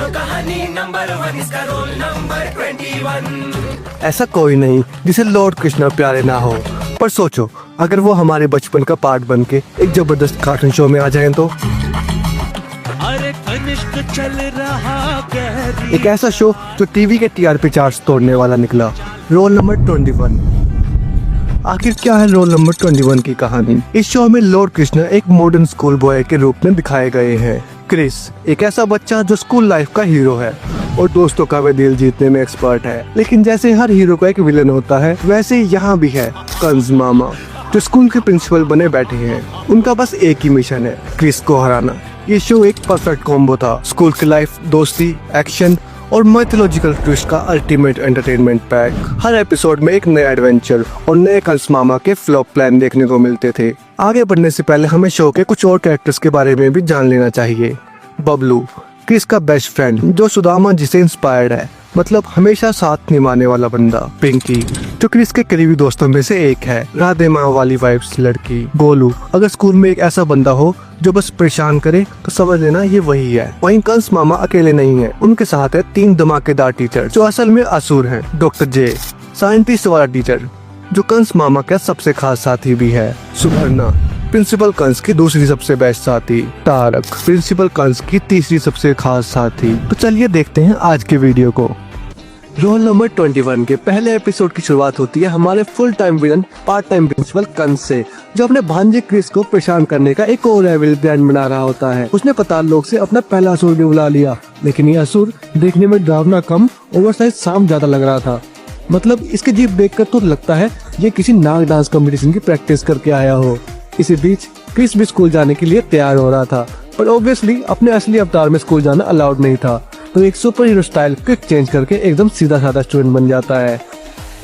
सुनो कहानी नंबर 1, इसका रोल नंबर 21। ऐसा कोई नहीं जिसे लॉर्ड कृष्णा प्यारे ना हो, पर सोचो अगर वो हमारे बचपन का पार्ट बन के एक जबरदस्त कार्टून शो में आ जाए तो। अरे कनिष्क चल रहा गहरी। एक ऐसा शो जो टीवी के टीआरपी चार्ट्स तोड़ने वाला निकला। Roll number 21। आखिर क्या है रोल नंबर 21 की कहानी? इस शो में लॉर्ड कृष्णा एक मॉडर्न स्कूल बॉय के रूप में दिखाए गए हैं। क्रिस एक ऐसा बच्चा जो स्कूल लाइफ का हीरो है और दोस्तों का भी दिल जीतने में एक्सपर्ट है। लेकिन जैसे हर हीरो का एक विलन होता है, वैसे ही यहाँ भी है कंस मामा, जो स्कूल के प्रिंसिपल बने बैठे हैं। उनका बस एक ही मिशन है, क्रिस को हराना। ये शो एक परफेक्ट कॉम्बो था। स्कूल की लाइफ, दोस्ती, एक्शन और माइथोलॉजिकल ट्विस्ट का अल्टीमेट एंटरटेनमेंट पैक। हर एपिसोड में एक नया एडवेंचर और नए कंस मामा के फ्लॉप प्लान देखने को मिलते थे। आगे बढ़ने से पहले हमें शो के कुछ और कैरेक्टर्स के बारे में भी जान लेना चाहिए। बबलू, क्रिस का बेस्ट फ्रेंड जो सुदामा जी से इंस्पायर्ड है, मतलब हमेशा साथ निभाने वाला बंदा। पिंकी, जो क्रिस के करीबी दोस्तों में से एक है, राधे माँ वाली वाइब्स लड़की। गोलू, अगर स्कूल में एक ऐसा बंदा हो जो बस परेशान करे तो समझ लेना ये वही है। वहीं कंस मामा अकेले नहीं है, उनके साथ है 3 धमाकेदार टीचर जो असल में असुर हैं। डॉक्टर जे, साइंटिस्ट वाला टीचर जो कंस मामा का सबसे खास साथी भी है। सुभर्णा, प्रिंसिपल कंस की दूसरी सबसे बेस्ट साथी। तारक, प्रिंसिपल कंस की तीसरी सबसे खास साथी। तो चलिए देखते हैं आज के वीडियो को। रोल नंबर 21 के पहले एपिसोड की शुरुआत होती है हमारे full time villain part time principal Kans से, जो अपने भांजे क्रिस को परेशान करने का एक और एविल प्लान बना रहा होता है। उसने पताल लोग से अपना पहला असुर भी बुला लिया, लेकिन ये असुर देखने में डरावना कम ओवरसाइज सांप ज्यादा लग रहा था। मतलब इसके जीभ देखकर तो लगता है ये किसी नाग डांस कंपटीशन की प्रैक्टिस करके आया हो। इसी बीच क्रिस भी स्कूल जाने के लिए तैयार हो रहा था, पर ऑब्वियसली अपने असली अवतार में स्कूल जाना अलाउड नहीं था, तो एक super hero style quick change करके एकदम सीधा साधा स्टूडेंट बन जाता है।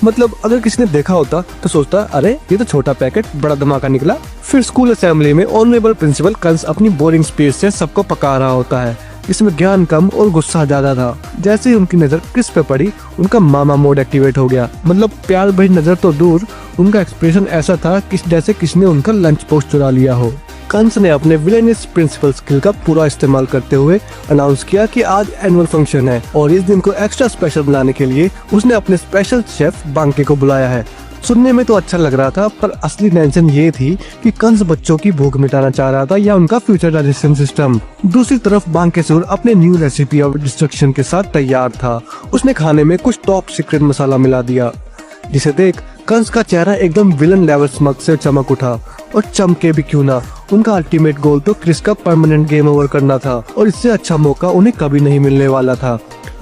मतलब अगर किसी ने देखा होता तो सोचता अरे ये तो छोटा पैकेट बड़ा धमाका निकला। फिर स्कूल असेंबली में ऑनरेबल प्रिंसिपल कंस अपनी बोरिंग स्पीच से सबको पका रहा होता है। इसमें ज्ञान कम और गुस्सा ज्यादा था। जैसे ही उनकी नजर क्रिस पे पड़ी, उनका मामा मोड एक्टिवेट हो गया। मतलब प्यार भरी नजर तो दूर, उनका एक्सप्रेशन ऐसा था कि जैसे किसी ने उनका लंच बॉक्स चुरा लिया हो। कंस ने अपने विलेनियस प्रिंसिपल स्किल का पूरा इस्तेमाल करते हुए अनाउंस किया कि आज एनुअल फंक्शन है और इस दिन को एक्स्ट्रा स्पेशल बनाने के लिए उसने अपने स्पेशल शेफ बांके को बुलाया है। सुनने में तो अच्छा लग रहा था, पर असली टेंशन ये थी कि कंस बच्चों की भूख मिटाना चाह रहा था या उनका फ्यूचर डाइजेशन सिस्टम। दूसरी तरफ बांकेसूर अपने न्यू रेसिपी ऑफ डिस्ट्रक्शन के साथ तैयार था। उसने खाने में कुछ टॉप सीक्रेट मसाला मिला दिया, जिसे देख कंस का चेहरा एकदम विलन लेवल स्मग से चमक उठा। और चमके भी क्यों ना, उनका अल्टीमेट गोल तो क्रिस का परमानेंट गेम ओवर करना था और इससे अच्छा मौका उन्हें कभी नहीं मिलने वाला था।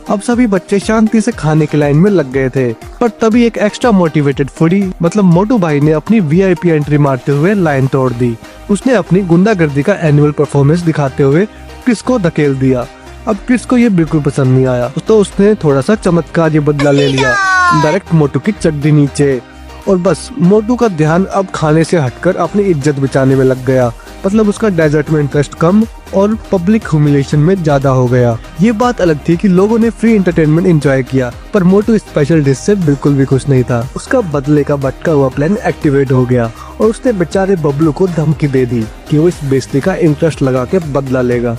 अब सभी बच्चे शांति से खाने की लाइन में लग गए थे, पर तभी एक एक्स्ट्रा मोटिवेटेड फूडी मतलब मोटू भाई ने अपनी वीआईपी एंट्री मारते हुए लाइन तोड़ दी। उसने अपनी गुंडागर्दी का एनुअल परफॉर्मेंस दिखाते हुए क्रिस को धकेल दिया। अब क्रिस को ये बिल्कुल पसंद नहीं आया, तो उसने थोड़ा सा चमत्कारी बदला ले लिया, डायरेक्ट मोटू की चड्डी नीचे। और बस मोटू का ध्यान अब खाने से हटकर अपनी इज्जत बचाने में लग गया। मतलब उसका डेजर्ट में इंटरेस्ट कम और पब्लिक ह्यूमिलिएशन में ज्यादा हो गया। ये बात अलग थी कि लोगों ने फ्री एंटरटेनमेंट एंजॉय किया, पर मोटू स्पेशल डिश से बिल्कुल भी खुश नहीं था। उसका बदले का भटका हुआ प्लान एक्टिवेट हो गया और उसने बेचारे बबलू को धमकी दे दी कि वो इस बेइज्जती का इंटरेस्ट लगा के बदला लेगा।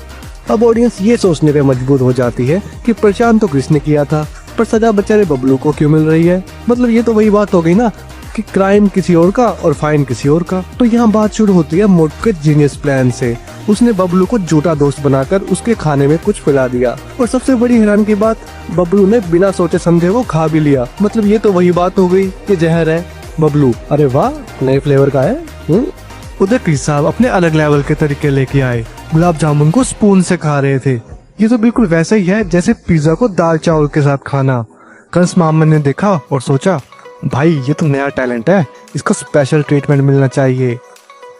अब ऑडियंस ये सोचने पे मजबूर हो जाती है कि परेशान तो क्रिस ने किया था, पर सजा बेचारे बबलू को क्यों मिल रही है। मतलब ये तो वही बात हो गई ना कि क्राइम किसी और का और फाइन किसी और का। तो यहाँ बात शुरू होती है मोटू के जीनियस प्लान से। उसने बबलू को झूठा दोस्त बनाकर उसके खाने में कुछ पिला दिया और सबसे बड़ी हैरान की बात, बबलू ने बिना सोचे समझे वो खा भी लिया। मतलब ये तो वही बात हो गई कि जहर है। बबलू, अरे वाह नए फ्लेवर का है। उधर क्रिस साहब अपने अलग लेवल के तरीके लेके आए। गुलाब जामुन को स्पून से खा रहे थे। ये तो बिल्कुल वैसा ही है जैसे पिज्जा को दाल चावल के साथ खाना। कंस मामा ने देखा और सोचा भाई ये तो नया टैलेंट है, इसको स्पेशल ट्रीटमेंट मिलना चाहिए।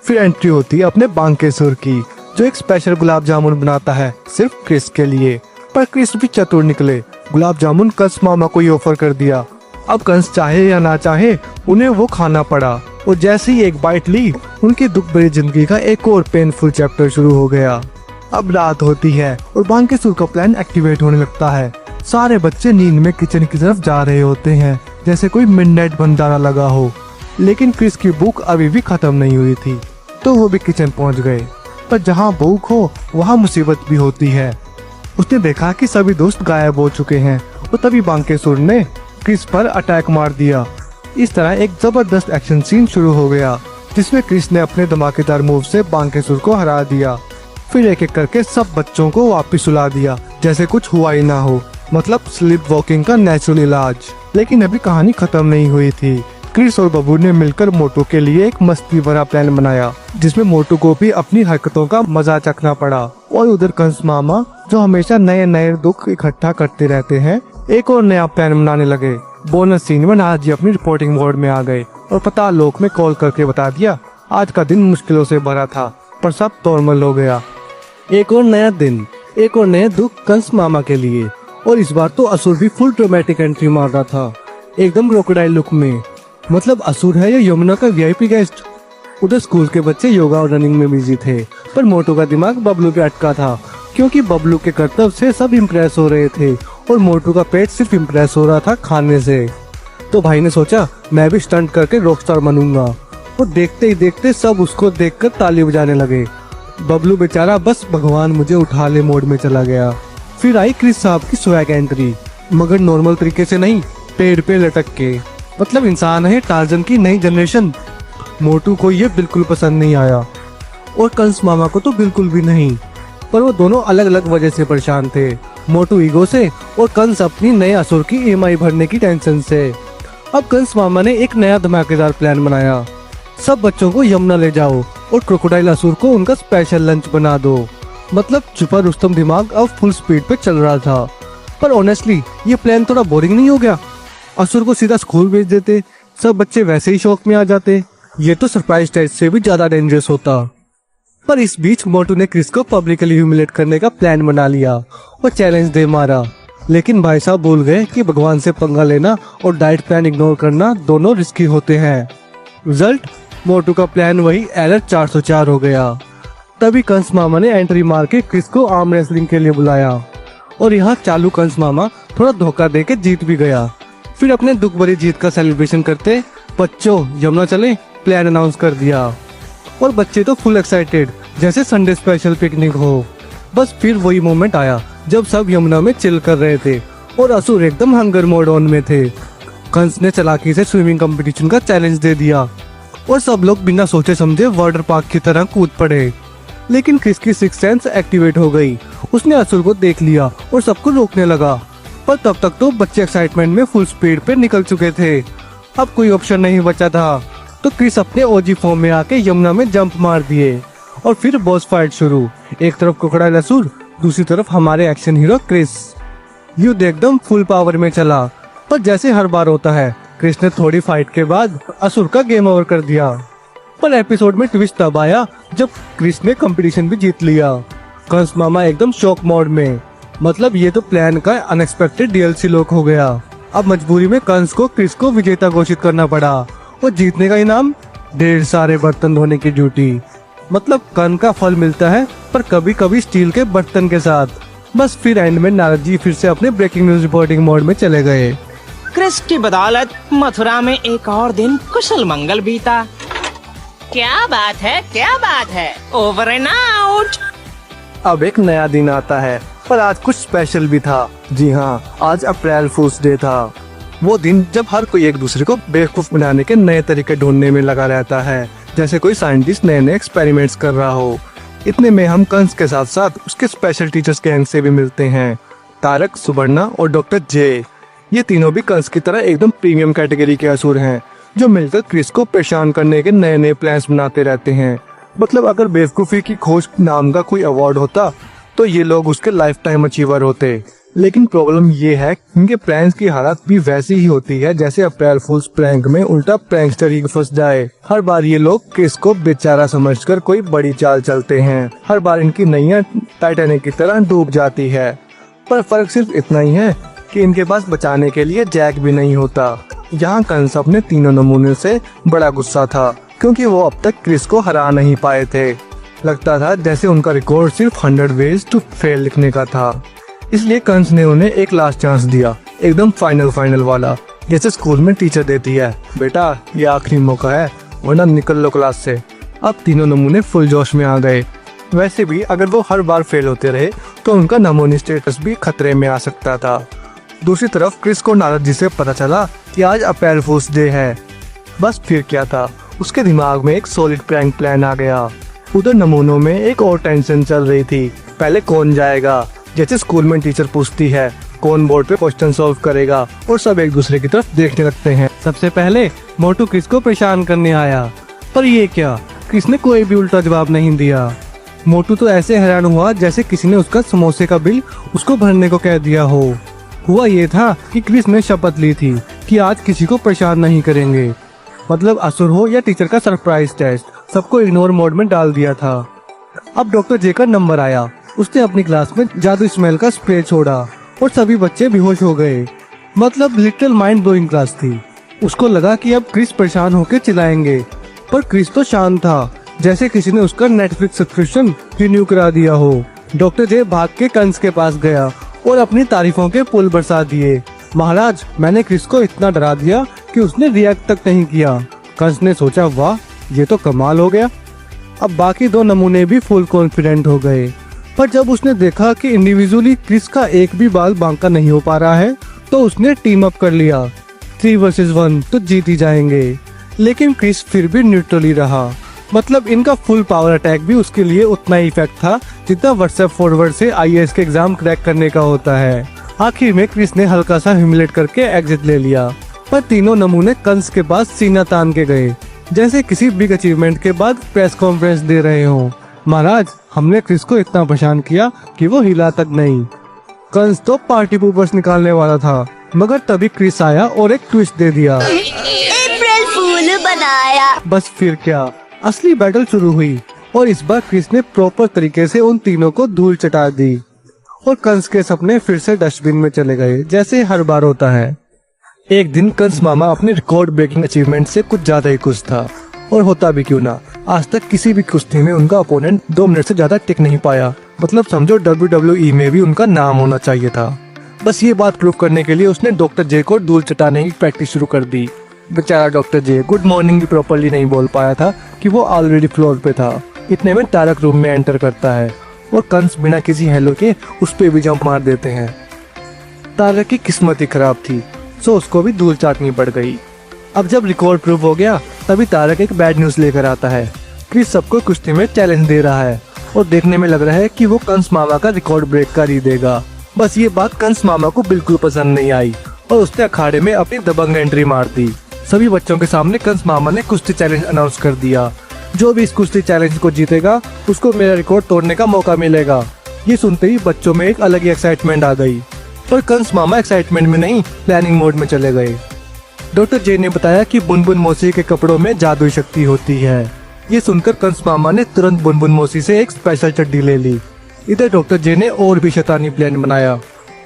फिर एंट्री होती है अपने बांकेसूर की, जो एक स्पेशल गुलाब जामुन बनाता है सिर्फ क्रिस के लिए। पर क्रिस भी चतुर निकले, गुलाब जामुन कंस मामा को ही ऑफर कर दिया। अब कंस चाहे या ना चाहे उन्हें वो खाना पड़ा और जैसे ही एक बाइट ली, उनकी दुख भरी जिंदगी का एक और पेनफुल चैप्टर शुरू हो गया। अब रात होती है और बांकेसूर का प्लान एक्टिवेट होने लगता है। सारे बच्चे नींद में किचन की तरफ जा रहे होते हैं, जैसे कोई मिडनाइट भंडारा लगा हो। लेकिन क्रिस की भूख अभी भी खत्म नहीं हुई थी, तो वो भी किचन पहुंच गए। पर जहां भूख हो वहां मुसीबत भी होती है। उसने देखा कि सभी दोस्त गायब हो चुके हैं और तभी बांकेसुर ने क्रिस पर अटैक मार दिया। इस तरह एक जबरदस्त एक्शन सीन शुरू हो गया जिसमें क्रिस ने अपने धमाकेदार मूव से बांकेसुर को हरा दिया। फिर एक एक करके सब बच्चों को वापस सुला दिया जैसे कुछ हुआ ही ना हो, मतलब स्लीप वॉकिंग का नेचुरल इलाज। लेकिन अभी कहानी खत्म नहीं हुई थी। क्रिस और बबू ने मिलकर मोटू के लिए एक मस्ती भरा प्लान बनाया जिसमें मोटू को भी अपनी हरकतों का मजा चखना पड़ा। और उधर कंस मामा जो हमेशा नए नए दुख इकट्ठा करते रहते हैं, एक और नया प्लान बनाने लगे। बोनस सीन में नारद जी अपनी रिपोर्टिंग मोड में आ गए और पता लोक में कॉल करके बता दिया आज का दिन मुश्किलों से भरा था पर सब नॉर्मल हो गया। एक और नया दिन, एक और नए दुख कंस मामा के लिए। और इस बार तो असुर भी फुल ड्रामेटिक एंट्री मार रहा था, एकदम क्रोकोडाइल लुक में। मतलब असुर है या यमुना का वीआईपी गेस्ट। उधर स्कूल के बच्चे योगा और रनिंग में बिजी थे पर मोटू का दिमाग बबलू पे अटका था क्योंकि बबलू के करतब से सब इम्प्रेस हो रहे थे और मोटू का पेट सिर्फ इम्प्रेस हो रहा था खाने से। तो भाई ने सोचा मैं भी स्टंट करके रॉकस्टार बनूंगा और देखते ही देखते सब उसको देखकर ताली बजाने लगे। बबलू बेचारा बस भगवान मुझे उठा ले मोड में चला गया। फिर आई क्रिस साहब की स्वैग एंट्री, मगर नॉर्मल तरीके से नहीं, पेड़ पे लटक के। मतलब इंसान है टार्जन की नई जनरेशन। मोटू को ये बिल्कुल पसंद नहीं आया और कंस मामा को तो बिल्कुल भी नहीं, पर वो दोनों अलग अलग वजह से परेशान थे। मोटू ईगो से और कंस अपनी नए असुर की ईएमआई भरने की टेंशन से। अब कंस मामा ने एक नया धमाकेदार प्लान बनाया। सब बच्चों को यमुना ले जाओ और क्रोकोडाइल असुर को उनका स्पेशल लंच बना दो। मतलब छुपा रुस्तम दिमाग अब फुल स्पीड पे चल रहा था। पर ऑनेस्टली ये प्लान थोड़ा बोरिंग नहीं हो गया? असुर को सीधा स्कूल भेज देते, सब बच्चे वैसे ही शौक में आ जाते। ये तो सरप्राइज टेस्ट से भी ज्यादा डेंजरस होता। पर इस बीच मोटू ने क्रिस को पब्लिकली ह्यूमिलेट करने का प्लान बना लिया और चैलेंज दे मारा। लेकिन भाई साहब भूल गए कि भगवान से पंगा लेना और डाइट प्लान इग्नोर करना दोनों रिस्की होते हैं। रिजल्ट, मोटू का प्लान वही एरर 404 हो गया। तभी कंस मामा ने एंट्री मार के क्रिस को आर्म रेसलिंग के लिए बुलाया और यहाँ चालू कंस मामा थोड़ा धोखा दे के जीत भी गया। फिर अपने दुख भरी जीत का सेलिब्रेशन करते बच्चों यमुना चले प्लान अनाउंस कर दिया और बच्चे तो फुल एक्साइटेड जैसे संडे स्पेशल पिकनिक हो। बस फिर वही मोमेंट आया जब सब यमुना में चिल कर रहे थे और असुर एकदम हंगर मोड ऑन में थे। कंस ने चालाकी से स्विमिंग कंपटीशन का चैलेंज दे दिया और सब लोग बिना सोचे समझे वाटर पार्क की तरह कूद पड़े। लेकिन क्रिस की सिक्स सेंस एक्टिवेट हो गई। उसने असुर को देख लिया और सबको रोकने लगा, पर तब तक तो बच्चे एक्साइटमेंट में फुल स्पीड पे निकल चुके थे। अब कोई ऑप्शन नहीं बचा था तो क्रिस अपने ओजी फॉर्म में आके यमुना में जंप मार दिए और फिर बॉस फाइट शुरू। एक तरफ क्रोकोडाइल असुर, दूसरी तरफ हमारे एक्शन हीरो क्रिस। युद्ध एकदम फुल पावर में चला, पर जैसे हर बार होता है क्रिस ने थोड़ी फाइट के बाद असुर का गेम ओवर कर दिया। पर एपिसोड में ट्विस्ट तब आया जब क्रिस ने कंपटीशन भी जीत लिया। कंस मामा एकदम शॉक मोड में। मतलब ये तो प्लान का अनएक्सपेक्टेड डीएलसी लॉक हो गया। अब मजबूरी में कंस को क्रिस को विजेता घोषित करना पड़ा और जीतने का इनाम ढेर सारे बर्तन धोने की ड्यूटी। मतलब कर्म का फल मिलता है पर कभी कभी स्टील के बर्तन के साथ। बस फिर एंड में नारद जी फिर से अपने ब्रेकिंग न्यूज रिपोर्टिंग मोड में चले गए। क्रिस की बदौलत मथुरा में एक और दिन कुशल मंगल बीता। क्या बात है, क्या बात है, ओवर एंड आउट। अब एक नया दिन आता है पर आज कुछ स्पेशल भी था। जी हाँ, आज अप्रैल फूल्स डे था। वो दिन जब हर कोई एक दूसरे को बेवकूफ बनाने के नए तरीके ढूंढने में लगा रहता है, जैसे कोई साइंटिस्ट नए नए एक्सपेरिमेंट्स कर रहा हो। इतने में हम कंस के साथ साथ उसके स्पेशल टीचर्स गैंग से भी मिलते हैं, तारक, सुवर्णा और डॉक्टर जे। ये तीनों भी कंस की तरह एकदम प्रीमियम कैटेगरी के असुर हैं जो मिलकर क्रिस को परेशान करने के नए नए प्लान्स बनाते रहते हैं। मतलब अगर बेवकूफी की खोज नाम का कोई अवार्ड होता तो ये लोग उसके लाइफ टाइम अचीवर होते। लेकिन प्रॉब्लम ये है कि इनके प्रैंक्स की हालत भी वैसी ही होती है जैसे अप्रैल फूल्स प्रैंक में उल्टा प्रैंकस्टर ही फंस जाए। हर बार ये लोग क्रिस को बेचारा समझकर कोई बड़ी चाल चलते हैं। हर बार इनकी नैया टाइटैनिक की तरह डूब जाती है। पर फर्क सिर्फ इतना ही है कि इनके पास बचाने के लिए जैक भी नहीं होता। यहाँ कंस अपने तीनों नमूने से बड़ा गुस्सा था क्योंकि वो अब तक क्रिस को हरा नहीं पाए थे। लगता था जैसे उनका रिकॉर्ड सिर्फ 100 वेज टू फेल लिखने का था। इसलिए कंस ने उन्हें एक लास्ट चांस दिया, एकदम फाइनल वाला, जैसे स्कूल में टीचर देती है, बेटा ये आखिरी मौका है वरना निकल लो क्लास से। अब तीनों नमूने फुल जोश में आ गए। वैसे भी अगर वो हर बार फेल होते रहे तो उनका नमूनी स्टेटस भी खतरे में आ सकता था। दूसरी तरफ क्रिस को नारद जी से पता चला कि आज अप्रैल फूल्स डे है। बस फिर क्या था, उसके दिमाग में एक सॉलिड प्रैंक प्लान आ गया। उधर नमूनों में एक और टेंशन चल रही थी, पहले कौन जाएगा। जैसे स्कूल में टीचर पूछती है कौन बोर्ड पे क्वेश्चन सॉल्व करेगा और सब एक दूसरे की तरफ देखने लगते हैं। सबसे पहले मोटू क्रिस को परेशान करने आया, पर ये क्या, क्रिस ने कोई भी उल्टा जवाब नहीं दिया। मोटू तो ऐसे हैरान हुआ जैसे किसी ने उसका समोसे का बिल उसको भरने को कह दिया हो। हुआ ये था कि क्रिस ने शपथ ली थी कि आज किसी को परेशान नहीं करेंगे, मतलब असुर हो या टीचर का सरप्राइज टेस्ट, सबको इग्नोर मोड में डाल दिया था। अब डॉक्टर जे का नंबर आया। उसने अपनी क्लास में जादू स्मेल का स्प्रे छोड़ा और सभी बच्चे बेहोश हो गए। मतलब लिटिल माइंड ब्लोइंग क्लास थी। उसको लगा कि अब क्रिस परेशान होकर चिल्लाएंगे, पर क्रिस तो शांत था, जैसे किसी ने उसका नेटफ्लिक्स सब्सक्रिप्शन रिन्यू करा दिया हो। डॉक्टर जे भाग के कंस के पास गया और अपनी तारीफों के पुल बरसा दिए। महाराज, मैंने क्रिस को इतना डरा दिया कि उसने रिएक्ट तक नहीं किया। कंस ने सोचा, वाह, ये तो कमाल हो गया। अब बाकी दो नमूने भी फुल कॉन्फिडेंट हो गए, पर जब उसने देखा कि इंडिविजुअली क्रिस का एक भी बाल बांका नहीं हो पा रहा है, तो उसने टीम अप कर लिया। 3 वर्सेस 1 तो जीत ही जाएंगे। लेकिन क्रिस फिर भी न्यूट्रली रहा, मतलब इनका फुल पावर अटैक भी उसके लिए उतना ही इफेक्ट था जितना व्हाट्सएप फॉरवर्ड से IAS के एग्जाम क्रैक करने का होता है। आखिर में क्रिस ने हल्का सा ह्यूमिलेट करके एग्जिट ले लिया, पर तीनों नमूने कंस के पास सीना तान के गए, जैसे किसी बिग अचीवमेंट के बाद प्रेस कॉन्फ्रेंस दे रहे हों। महाराज, हमने क्रिस को इतना परेशान किया कि वो हिला तक नहीं। कंस तो पार्टी पूपर्स निकालने वाला था, मगर तभी क्रिस आया और एक ट्विस्ट दे दिया। अप्रैल फूल बनाया। बस फिर क्या, असली बैटल शुरू हुई और इस बार क्रिस ने प्रॉपर तरीके से उन तीनों को धूल चटा दी और कंस के सपने फिर से डस्टबिन में चले गए, जैसे हर बार होता है। एक दिन कंस मामा अपने रिकॉर्ड ब्रेकिंग अचीवमेंट से कुछ ज्यादा ही खुश था, और होता भी क्यों ना, आज तक किसी भी कुश्ती में उनका अपोनेंट 2 मिनट से ज्यादा टिक नहीं पाया। मतलब समझो WWE में भी उनका नाम होना चाहिए था। बस ये बात प्रूव करने के लिए उसने डॉक्टर जे को धूल चटाने की प्रैक्टिस शुरू कर दी। बेचारा डॉक्टर जे गुड मॉर्निंग भी प्रॉपर्ली नहीं बोल पाया था कि वो ऑलरेडी फ्लोर पे था। इतने में तारक रूम में एंटर करता है और कंस बिना किसी हेलो के उस पे भी जंप मार देते हैं। तारक की किस्मत ही खराब थी, सो उसको भी धूल चाटनी पड़ गई। अब जब रिकॉर्ड प्रूव हो गया, तभी तारक एक बैड न्यूज लेकर आता है। क्रिस सबको कुश्ती में चैलेंज दे रहा है और देखने में लग रहा है कि वो कंस मामा का रिकॉर्ड ब्रेक कर ही देगा। बस ये बात कंस मामा को बिल्कुल पसंद नहीं आई और उसने अखाड़े में अपनी दबंग एंट्री मार दी। सभी बच्चों के सामने कंस मामा ने कुश्ती चैलेंज अनाउंस कर दिया। जो भी इस कुश्ती चैलेंज को जीतेगा उसको मेरा रिकॉर्ड तोड़ने का मौका मिलेगा। ये सुनते ही बच्चों में एक अलग ही एक्साइटमेंट आ गई, पर कंस मामा एक्साइटमेंट में नहीं, प्लानिंग मोड में चले गए। डॉक्टर जे ने बताया कि बुनबुन मौसी के कपड़ों में जादुई शक्ति होती है। ये सुनकर कंस मामा ने तुरंत बुनबुन मौसी से एक स्पेशल चड्डी ले ली। इधर डॉक्टर जे ने और भी शैतानी प्लान बनाया।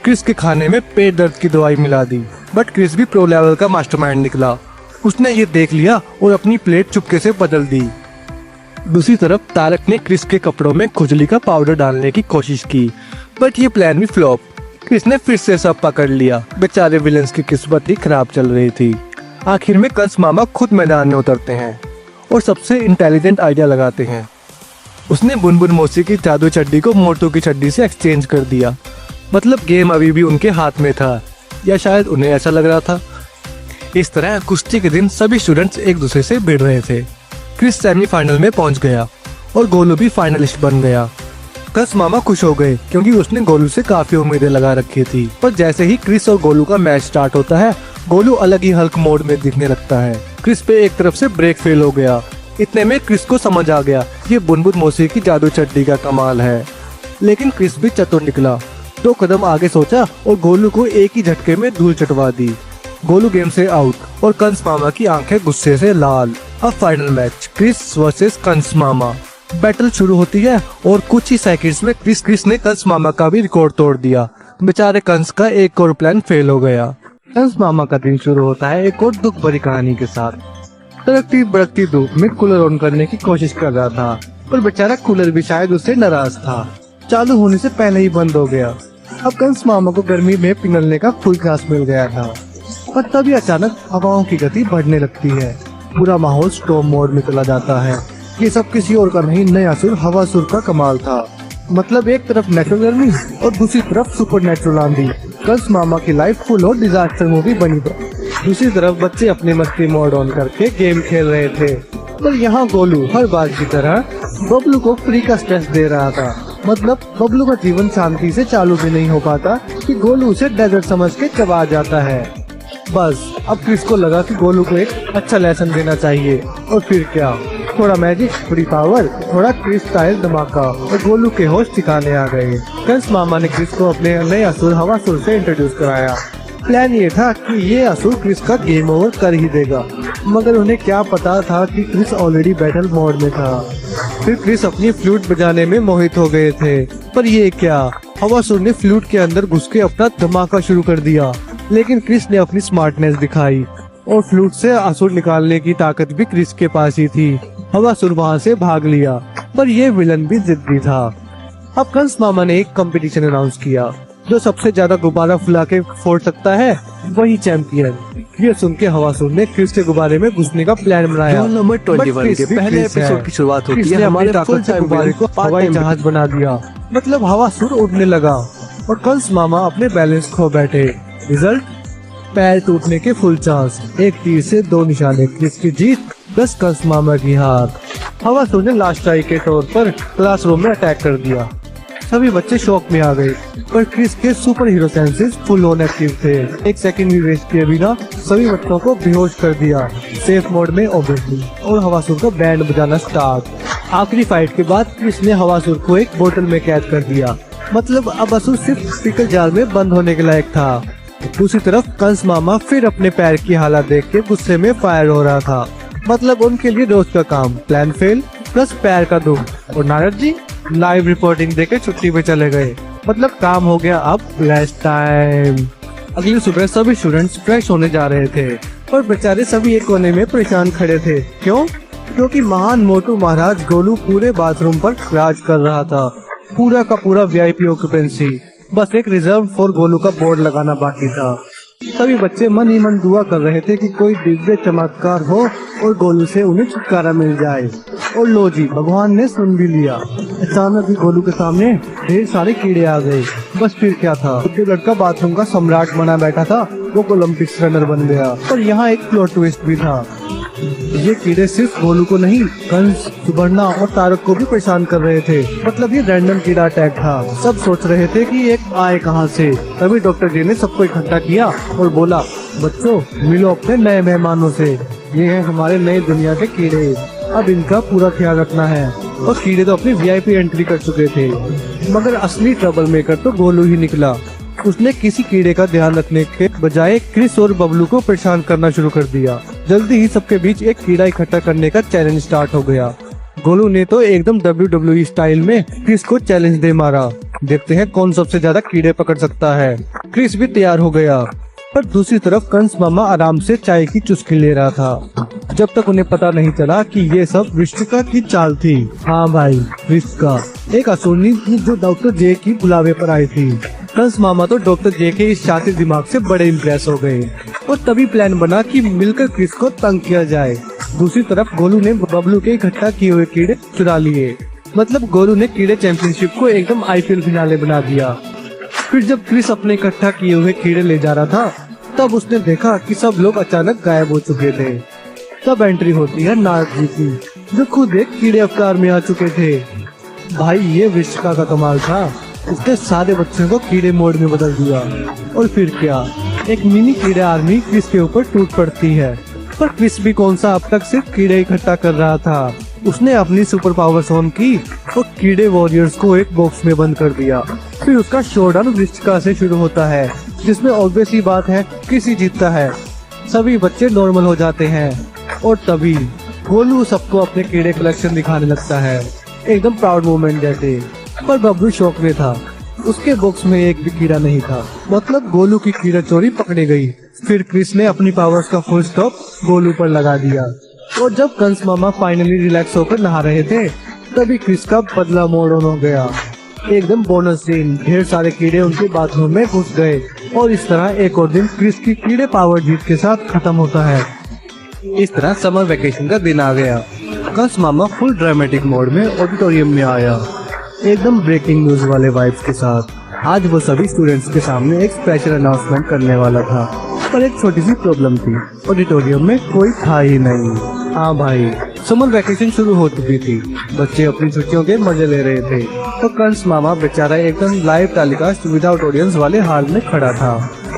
क्रिस के खाने में पेट दर्द की दवाई मिला दी, बट क्रिस भी प्रो लेवल का मास्टरमाइंड निकला। उसने ये देख लिया और अपनी प्लेट चुपके से बदल दी। दूसरी तरफ तारक ने क्रिस के कपड़ों में खुजली का पाउडर डालने की कोशिश की, बट ये प्लान भी फ्लॉप। क्रिस ने फिर से सब पकड़ लिया। बेचारे विलेंस की किस्मत ही खराब चल रही थी। आखिर में कंस मामा खुद मैदान में उतरते हैं और सबसे इंटेलिजेंट आइडिया लगाते हैं। उसने बुनबुन मौसी की जादू चड्डी को मोटू की चड्डी से एक्सचेंज कर दिया। मतलब गेम अभी भी उनके हाथ में था, या शायद उन्हें ऐसा लग रहा था। इस तरह कुश्ती के दिन सभी स्टूडेंट्स एक दूसरे से भिड़ रहे थे। क्रिस सेमीफाइनल में पहुंच गया और गोलू भी फाइनलिस्ट बन गया। कंस मामा खुश हो गए क्योंकि उसने गोलू से काफी उम्मीदें लगा रखी थी। पर जैसे ही क्रिस और गोलू का मैच स्टार्ट होता है, गोलू अलग ही हल्क मोड में दिखने लगता है। क्रिस पे एक तरफ से ब्रेक फेल हो गया। इतने में क्रिस को समझ आ गया ये बुनबुन मौसी की जादू चड्डी का कमाल है। लेकिन क्रिस भी चतुर निकला, 2 कदम आगे सोचा और गोलू को एक ही झटके में धूल चटवा दी। गोलू गेम से आउट और कंस मामा की आंखें गुस्से से लाल। अब final match Chris versus Kans मामा। बैटल शुरू होती है और कुछ ही सेकंड्स में क्रिस ने कंस मामा का भी रिकॉर्ड तोड़ दिया। बेचारे कंस का एक और प्लान फेल हो गया। कंस मामा का दिन शुरू होता है एक और दुख भरी कहानी के साथ। तड़कती भड़कती धूप में कूलर ऑन करने की कोशिश कर रहा था, पर बेचारा कूलर भी शायद उससे नाराज था। चालू होने से पहले ही बंद हो गया। अब कंस मामा को गर्मी में पिघलने का फुल चांस मिल गया था, पर तभी अचानक हवाओं की गति बढ़ने लगती है। पूरा माहौल स्टॉर्म मोड में चला जाता है। ये सब किसी और का नहीं, नया असुर हवासुर का कमाल था। मतलब एक तरफ नेचुरल गर्मी और दूसरी तरफ सुपर नेचुरल आंधी। कंस मामा की लाइफ फुल और डिजास्टर मूवी बनी। दूसरी तरफ बच्चे अपने मस्ती मोड ऑन करके गेम खेल रहे थे, पर यहाँ गोलू हर बार की तरह बबलू को फ्री का स्ट्रेस दे रहा था। मतलब बबलू का जीवन शांति से चालू भी नहीं हो पाता कि गोलू उसे डेजर्ट समझ के चबा जाता है। बस अब क्रिस को लगा कि गोलू को एक अच्छा लेसन देना चाहिए, और फिर क्या, थोड़ा मैजिक, थोड़ी पावर, थोड़ा क्रिस स्टाइल धमाका, और गोलू के होश ठिकाने आ गए। कंस मामा ने क्रिस को अपने नए असुर हवासुर से इंट्रोड्यूस कराया। प्लान ये था कि ये असुर क्रिस का गेम ओवर कर ही देगा, मगर उन्हें क्या पता था कि क्रिस ऑलरेडी बैटल मोड में था। फिर क्रिस अपनी फ्लूट बजाने में मोहित हो गए थे, पर ये क्या, हवासुर ने फ्लूट के अंदर घुस के अपना धमाका शुरू कर दिया। लेकिन क्रिस ने अपनी स्मार्टनेस दिखाई और फ्लूट से असुर निकालने की ताकत भी क्रिस के पास ही थी। हवासुर वहाँ से भाग लिया, पर ये विलन भी जिद्दी था। अब कंस मामा ने एक कंपटीशन अनाउंस किया, जो सबसे ज्यादा गुब्बारा फुला के फोड़ सकता है वही चैंपियन। ये सुन के हवासुर ने क्रिस के गुब्बारे में घुसने का प्लान बनाया। रोल नंबर 21 के पहले एपिसोड की शुरुआत होती है। हमारे ताकत से गुब्बारे को हवाई जहाज बना दिया। मतलब हवासुर उड़ने लगा और कंस मामा अपने बैलेंस खो बैठे। रिजल्ट, पैर टूटने के फुल चांस। एक तीर से 2 निशाने, क्रिस की जीत प्लस कंस मामा की हार। हवासुर ने लास्ट ट्राई के तौर पर क्लासरूम में अटैक कर दिया। सभी बच्चे शॉक में आ गए, पर क्रिस के super hero senses full on active थे। एक सेकंड भी वेस्ट किए बिना सभी बच्चों को बेहोश कर दिया, सेफ मोड में ऑब्वियसली, और हवासुर का बैंड बजाना स्टार्ट। आखिरी फाइट के बाद क्रिस ने हवासुर को एक बोतल में कैद कर दिया। मतलब अब असुर सिर्फ पिकल जार में बंद होने के लायक था। दूसरी तरफ कंस मामा फिर अपने पैर की हालत देख के गुस्से में फायर हो रहा था। मतलब उनके लिए रोज का काम, प्लान फेल प्लस पैर का दुख। और नारद जी लाइव रिपोर्टिंग देके छुट्टी पे चले गए। मतलब काम हो गया अब रेस्ट टाइम। अगली सुबह सभी स्टूडेंट्स फ्रेश होने जा रहे थे, और बेचारे सभी एक कोने में परेशान खड़े थे। क्यों? क्योंकि महान मोटू महाराज गोलू पूरे बाथरूम पर राज कर रहा था। पूरा का पूरा वीआईपी ऑक्यूपेंसी, बस एक रिजर्व फॉर गोलू का बोर्ड लगाना बाकी था। सभी बच्चे मन ही मन दुआ कर रहे थे कि कोई दिव्य चमत्कार हो और गोलू से उन्हें छुटकारा मिल जाए। और लो जी, भगवान ने सुन भी लिया। अचानक ही गोलू के सामने ढेर सारे कीड़े आ गए। बस फिर क्या था, जो लड़का बाथरूम का सम्राट बना बैठा था वो ओलंपिक्स रनर बन गया। पर यहाँ एक प्लॉट ट्विस्ट भी था। ये कीड़े सिर्फ गोलू को नहीं, कंस, सुबर्णा और तारक को भी परेशान कर रहे थे। मतलब ये रैंडम कीड़ा अटैक था। सब सोच रहे थे कि ये आए कहाँ से। तभी डॉक्टर जी ने सबको इकट्ठा किया और बोला, बच्चों मिलो अपने नए मेहमानों से। ये हैं हमारे नए दुनिया के कीड़े, अब इनका पूरा ख्याल रखना है। और कीड़े तो अपनी वीआईपी एंट्री कर चुके थे, मगर असली ट्रबल मेकर तो गोलू ही निकला। उसने किसी कीड़े का ध्यान रखने के बजाय क्रिस और बबलू को परेशान करना शुरू कर दिया। जल्दी ही सबके बीच एक कीड़ा इकट्ठा करने का चैलेंज स्टार्ट हो गया। गोलू ने तो एकदम WWE स्टाइल में क्रिस को चैलेंज दे मारा। देखते हैं कौन सबसे ज्यादा कीड़े पकड़ सकता है। क्रिस भी तैयार हो गया, पर दूसरी तरफ कंस मामा आराम से चाय की चुस्की ले रहा था, जब तक उन्हें पता नहीं चला कि ये सब रिश्तिका की चाल थी। हाँ भाई, रिश्तिका एक असुरनी थी जो डॉक्टर जे की बुलावे पर आई थी। कंस मामा तो डॉक्टर जे के इस शातिर दिमाग से बड़े इम्प्रेस हो गए, और तभी प्लान बना कि मिलकर क्रिस को तंग किया जाए। दूसरी तरफ गोलू ने बबलू के इकट्ठा किए हुए कीड़े चुरा लिए। मतलब गोलू ने कीड़े चैंपियनशिप को एकदम IPL फिनाले बना दिया। फिर जब क्रिस अपने इकट्ठा किए हुए कीड़े ले जा रहा था, तब उसने देखा कि सब लोग अचानक गायब हो चुके थे। तब एंट्री होती है नारद जी की, जो खुद एक कीड़े अवतार में आ चुके थे। भाई ये विश्विका का कमाल था। उसने सारे बच्चों को कीड़े मोड में बदल दिया। और फिर क्या, एक मिनी कीड़े आर्मी क्रिस के ऊपर टूट पड़ती है। पर क्रिस भी कौन सा अब तक सिर्फ कीड़े इकट्ठा कर रहा था। उसने अपनी सुपर पावर्स ऑन की और कीड़े वॉरियर्स को एक बॉक्स में बंद कर दिया। फिर उसका शोडाउन विश्विका से शुरू होता है, जिसमें ऑब्वियस ही बात है क्रिस ही जीतता है। सभी बच्चे नॉर्मल हो जाते हैं, और तभी गोलू सबको अपने कीड़े कलेक्शन दिखाने लगता है, एकदम प्राउड मोमेंट जैसे। पर बबलू शौक में था, उसके बॉक्स में एक भी कीड़ा नहीं था। मतलब गोलू की कीड़ा चोरी पकड़ी गई। फिर क्रिस ने अपनी पावर्स का फुल स्टॉप गोलू पर लगा दिया। और जब कंस मामा फाइनली रिलैक्स होकर नहा रहे थे, तभी क्रिस का बदला मोड ऑन हो गया। एकदम बोनस सीन, ढेर सारे कीड़े उनके बाथरूम में घुस गए। और इस तरह एक और दिन क्रिस की कीड़े पावर जीत के साथ खत्म होता है। इस तरह समर वेकेशन का दिन आ गया। कंस मामा फुल ड्रामेटिक मोड में ऑडिटोरियम में आया, एकदम ब्रेकिंग न्यूज वाले वाइब्स के साथ। आज वो सभी स्टूडेंट्स के सामने एक स्पेशल अनाउंसमेंट करने वाला था, पर एक छोटी सी प्रॉब्लम थी, ऑडिटोरियम में कोई था ही नहीं। हाँ भाई, समर वैकेशन शुरू हो चुकी थी, बच्चे अपनी छुट्टियों के मजे ले रहे थे, तो कंस मामा बेचारा एकदम लाइव टेलीकास्ट विदाउट ऑडियंस वाले हाल में खड़ा था।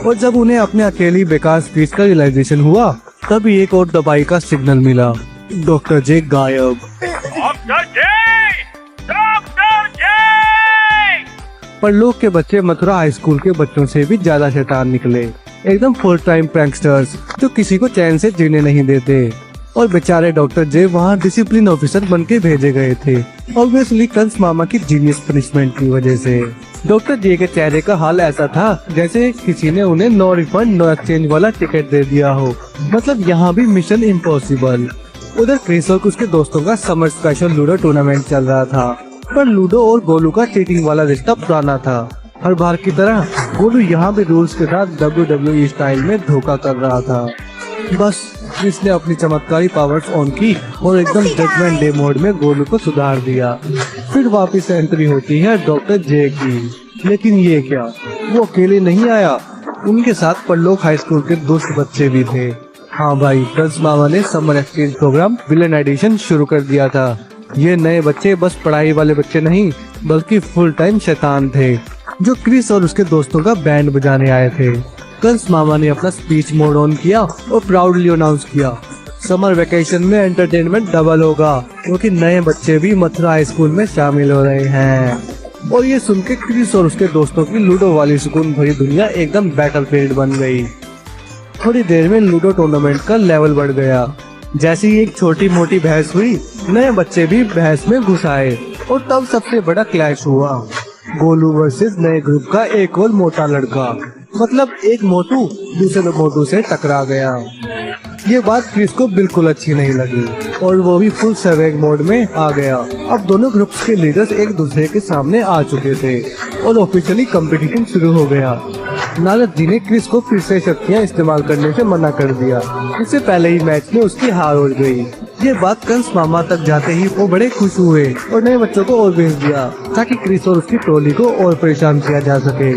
और जब उन्हें अपने अकेली बेकार स्पीच का रियलाइजेशन हुआ, तभी एक और दवाई का सिग्नल मिला। डॉक्टर जे गायब। पर लोग के बच्चे मथुरा हाई स्कूल के बच्चों से भी ज्यादा शैतान निकले, एकदम फुल टाइम प्रैंकस्टर्स जो किसी को चैन से जीने नहीं देते। और बेचारे डॉक्टर जे वहाँ डिसिप्लिन ऑफिसर बन के भेजे गए थे, ऑब्वियसली कंस मामा की जीनियस पनिशमेंट की वजह से। डॉक्टर जे के चेहरे का हाल ऐसा था जैसे किसी ने उन्हें नो रिफंड नो एक्सचेंज वाला टिकट दे दिया हो, मतलब यहाँ भी मिशन इम्पॉसिबल। उधर क्रिस और उसके दोस्तों का समर स्पेशल लूडो टूर्नामेंट चल रहा था, पर लूडो और गोलू का चीटिंग वाला रिश्ता पुराना था। हर बार की तरह गोलू यहाँ भी रूल्स के साथ WWE स्टाइल में धोखा कर रहा था। बस क्रिस ने अपनी चमत्कारी पावर्स ऑन की और एकदम जजमेंट डे मोड में गोलू को सुधार दिया। फिर वापस एंट्री होती है डॉक्टर जे की। लेकिन ये क्या, वो अकेले नहीं आया, उनके साथ परलोक हाई स्कूल के दोस्त बच्चे भी थे। हाँ भाई, कंस मामा ने summer exchange programme villain edition शुरू कर दिया था। ये नए बच्चे बस पढ़ाई वाले बच्चे नहीं, बल्कि फुल टाइम शैतान थे, जो क्रिस और उसके दोस्तों का बैंड बजाने आए थे। कंस मामा ने अपना स्पीच मोड ऑन किया और प्राउडली अनाउंस किया, समर वेकेशन में एंटरटेनमेंट डबल होगा, क्योंकि नए बच्चे भी मथुरा हाई स्कूल में शामिल हो रहे हैं। और ये सुन के क्रिस और उसके दोस्तों की लूडो वाली सुकून भरी दुनिया एकदम बैटलफील्ड बन गई। थोड़ी देर में लूडो टूर्नामेंट का लेवल बढ़ गया। जैसे ही एक छोटी मोटी बहस हुई, नए बच्चे भी बहस में घुस आए और तब सबसे बड़ा क्लैश हुआ, गोलू वर्सेस नए ग्रुप का एक और मोटा लड़का, मतलब एक मोटू दूसरे मोटू से टकरा गया। ये बात क्रिस को बिल्कुल अच्छी नहीं लगी और वो भी फुल सवेग मोड में आ गया। अब दोनों ग्रुप्स के लीडर्स एक दूसरे के सामने आ चुके थे और ऑफिशियली कंपटीशन शुरू हो गया। नारद जी ने क्रिस को फिर से शक्तियाँ इस्तेमाल करने से मना कर दिया, इससे पहले ही मैच में उसकी हार हो गई। ये बात कंस मामा तक जाते ही वो बड़े खुश हुए और नए बच्चों को और भेज दिया ताकि क्रिस और उसकी टोली को और परेशान किया जा सके।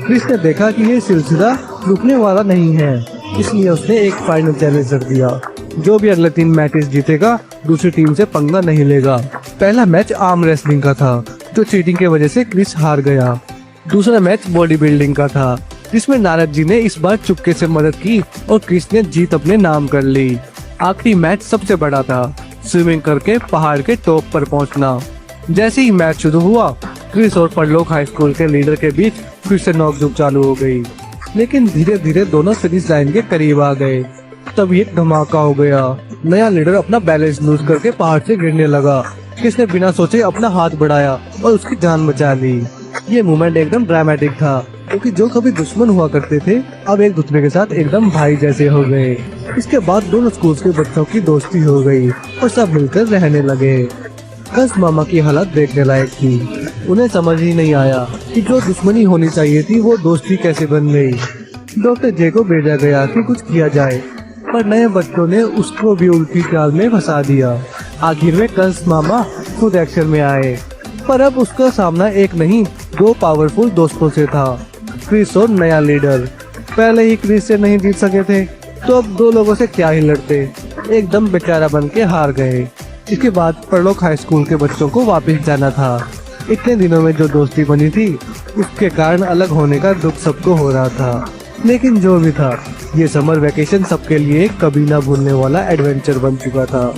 क्रिस ने देखा कि ये सिलसिला रुकने वाला नहीं है, इसलिए उसने एक फाइनल चैलेंज रख दिया, जो भी अगले 3 मैचेस जीतेगा दूसरी टीम से पंगा नहीं लेगा। पहला मैच आर्म रेसलिंग का था, जो चीटिंग की वजह से क्रिस हार गया। दूसरा मैच बॉडी बिल्डिंग का था, जिसमें नारद जी ने इस बार चुपके से मदद की और क्रिस ने जीत अपने नाम कर ली। आखिरी मैच सबसे बड़ा था, स्विमिंग करके पहाड़ के टॉप पर पहुंचना। जैसे ही मैच शुरू हुआ, क्रिस और परलोक हाई स्कूल के लीडर के बीच फिर से नोकझोंक चालू हो गई, लेकिन धीरे धीरे दोनों फिनिश लाइन के करीब आ गए। तब एक धमाका हो गया, नया लीडर अपना बैलेंस लूज करके पहाड़ से गिरने लगा। क्रिस ने बिना सोचे अपना हाथ बढ़ाया और उसकी जान बचा ली। ये मोमेंट एकदम ड्रामेटिक था, क्योंकि जो कभी दुश्मन हुआ करते थे अब एक दूसरे के साथ एकदम भाई जैसे हो गए। इसके बाद दोनों स्कूल्स के बच्चों की दोस्ती हो गई और सब मिलकर रहने लगे। कंस मामा की हालत देखने लायक थी, उन्हें समझ ही नहीं आया कि जो दुश्मनी होनी चाहिए थी वो दोस्ती कैसे बन गई। डॉक्टर जे को भेजा गया कि कुछ किया जाए, पर नए बच्चों ने उसको भी उल्टी चाल में फंसा दिया। आखिर में कंस मामा खुद एक्शन में आए, पर अब उसका सामना एक नहीं 2 पावरफुल दोस्तों से था, क्रिस और नया लीडर। पहले ही क्रिस से नहीं जीत सके थे, तो अब 2 लोगों से क्या ही लड़ते, एकदम बेचारा बन के हार गए। इसके बाद परलोक हाई स्कूल के बच्चों को वापस जाना था। इतने दिनों में जो दोस्ती बनी थी, उसके कारण अलग होने का दुख सबको हो रहा था। लेकिन जो भी था, ये समर वेकेशन सबके लिए कभी ना भूलने वाला एडवेंचर बन चुका था।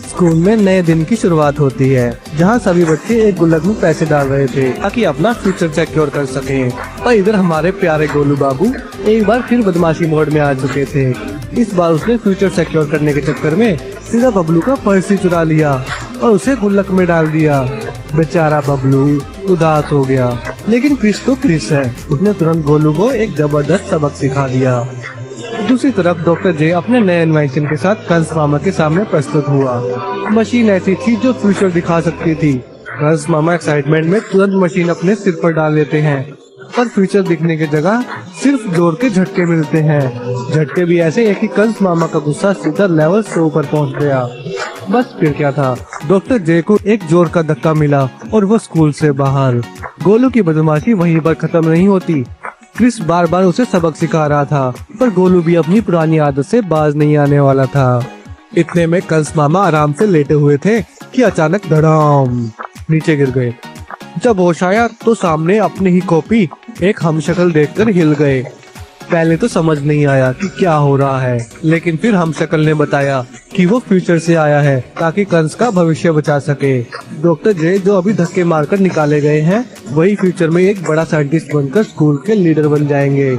स्कूल में नए दिन की शुरुआत होती है, जहाँ सभी बच्चे एक गुल्लक में पैसे डाल रहे थे ताकि अपना फ्यूचर सिक्योर कर सकें। और इधर हमारे प्यारे गोलू बाबू एक बार फिर बदमाशी मोड में आ चुके थे। इस बार उसने फ्यूचर सिक्योर करने के चक्कर में सीधा बबलू का पर्स ही चुरा लिया और उसे गुल्लक में डाल दिया। बेचारा बबलू उदास हो गया, लेकिन क्रिस तो क्रिस है, उसने तुरंत गोलू को एक जबरदस्त सबक सिखा दिया। दूसरी तरफ डॉक्टर जे अपने नए इन्वेंशन के साथ कंस मामा के सामने प्रस्तुत हुआ। मशीन ऐसी थी जो फ्यूचर दिखा सकती थी। कंस मामा एक्साइटमेंट में तुरंत मशीन अपने सिर पर डाल लेते हैं, पर फ्यूचर दिखने की जगह सिर्फ जोर के झटके मिलते हैं। झटके भी ऐसे है कि कंस मामा का गुस्सा सीधा लेवल 100 पर पहुंच गया बस फिर क्या था, डॉक्टर जे को एक जोर का धक्का मिला और वो स्कूल से बाहर। गोलू की बदमाशी वहीं पर खत्म नहीं होती। क्रिस बार बार उसे सबक सिखा रहा था, पर गोलू भी अपनी पुरानी आदत से बाज नहीं आने वाला था। इतने में कंस मामा आराम से लेटे हुए थे कि अचानक धड़ाम नीचे गिर गए। जब होश आया तो सामने अपनी ही कॉपी एक हमशक्ल देखकर हिल गए। पहले तो समझ नहीं आया कि क्या हो रहा है, लेकिन फिर हमशक्ल ने बताया कि वो फ्यूचर से आया है ताकि कंस का भविष्य बचा सके। डॉक्टर जे जो अभी धक्के मारकर निकाले गए हैं, वही फ्यूचर में एक बड़ा साइंटिस्ट बनकर स्कूल के लीडर बन जाएंगे।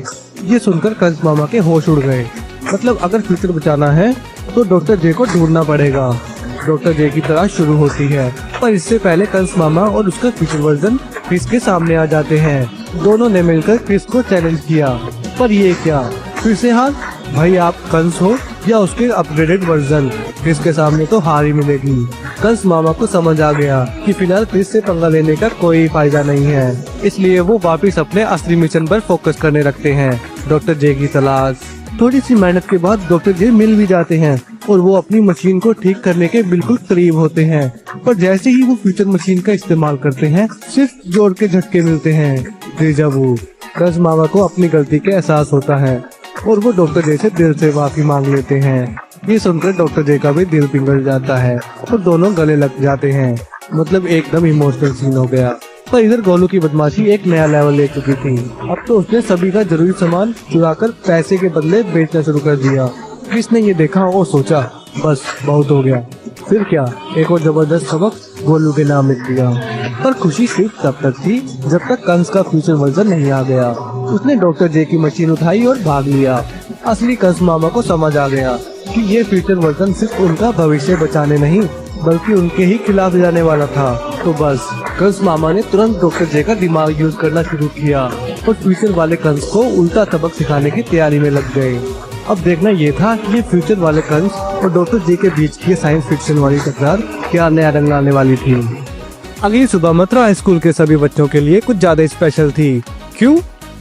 ये सुनकर कंस मामा के होश उड़ गए। मतलब अगर फ्यूचर बचाना है तो डॉक्टर जे को ढूंढना पड़ेगा। डॉक्टर जे की तलाश शुरू होती है, पर इससे पहले कंस मामा और उसका फ्यूचर वर्जन क्रिस के सामने आ जाते हैं। दोनों ने मिलकर क्रिस को चैलेंज किया, पर ये क्या, फिर से हार? भाई आप कंस हो या उसके अपग्रेडेड वर्जन, क्रिस के सामने तो हार ही मिलेगी। कंस मामा को समझ आ गया कि फिलहाल क्रिस से पंगा लेने का कोई फायदा नहीं है, इसलिए वो वापिस अपने असली मिशन पर फोकस करने लगते हैं, डॉक्टर जे की तलाश। थोड़ी सी मेहनत के बाद डॉक्टर जे मिल भी जाते हैं और वो अपनी मशीन को ठीक करने के बिल्कुल करीब होते हैं, पर जैसे ही वो फ्यूचर मशीन का इस्तेमाल करते हैं, सिर्फ जोर के झटके मिलते हैं। डेजा वू। कंस मामा को अपनी गलती का एहसास होता है और वो डॉक्टर जे से दिल से माफी मांग लेते हैं। ये सुनकर डॉक्टर जे का भी दिल पिघल जाता है और दोनों गले लग जाते हैं। मतलब एकदम इमोशनल सीन हो गया। पर इधर गोलू की बदमाशी एक नया लेवल ले चुकी थी। अब तो उसने सभी का जरूरी सामान चुराकर पैसे के बदले बेचना शुरू कर दिया। क्रिस ने ये देखा और सोचा बस बहुत हो गया। फिर क्या, एक और जबरदस्त सबक गोलू के नाम लिख दिया। पर खुशी सिर्फ तब तक थी जब तक कंस का फ्यूचर वर्जन नहीं आ गया। उसने डॉक्टर जे की मशीन उठाई और भाग लिया। असली कंस मामा को समझ आ गया कि ये फ्यूचर वर्जन सिर्फ उनका भविष्य बचाने नहीं बल्कि उनके ही खिलाफ जाने वाला था। तो बस कंस मामा ने तुरंत डॉक्टर जे का दिमाग यूज करना शुरू किया और फ्यूचर वाले कंस को उल्टा सबक सिखाने की तैयारी में लग गए। अब देखना ये था कि ये फ्यूचर वाले कंस और डॉक्टर जे के बीच की साइंस फिक्शन वाली टकरार क्या नया रंग लाने वाली थी। अगली सुबह मथुरा हाई स्कूल के सभी बच्चों के लिए कुछ ज्यादा स्पेशल थी। क्यों?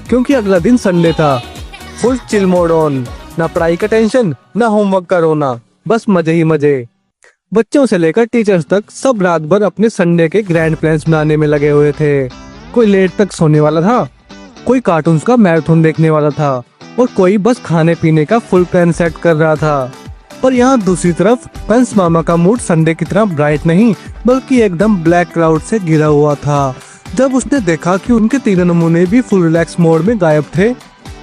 क्योंकि अगला दिन संडे था। फुल चिल मोड ऑन, ना पढ़ाई का टेंशन, ना होमवर्क का रोना, बस मजे ही मजे। बच्चों से लेकर टीचर्स तक सब रात भर अपने संडे के ग्रैंड प्लान्स बनाने में लगे हुए थे। कोई लेट तक सोने वाला था, कोई कार्टून्स का मैराथन देखने वाला था और कोई बस खाने पीने का फुल प्लान सेट कर रहा था। पर यहाँ दूसरी तरफ कंस मामा का मूड संडे की तरह ब्राइट नहीं बल्कि एकदम ब्लैक क्लाउड से घिरा हुआ था। जब उसने देखा कि उनके तीनों नमूने भी फुल रिलैक्स मोड में गायब थे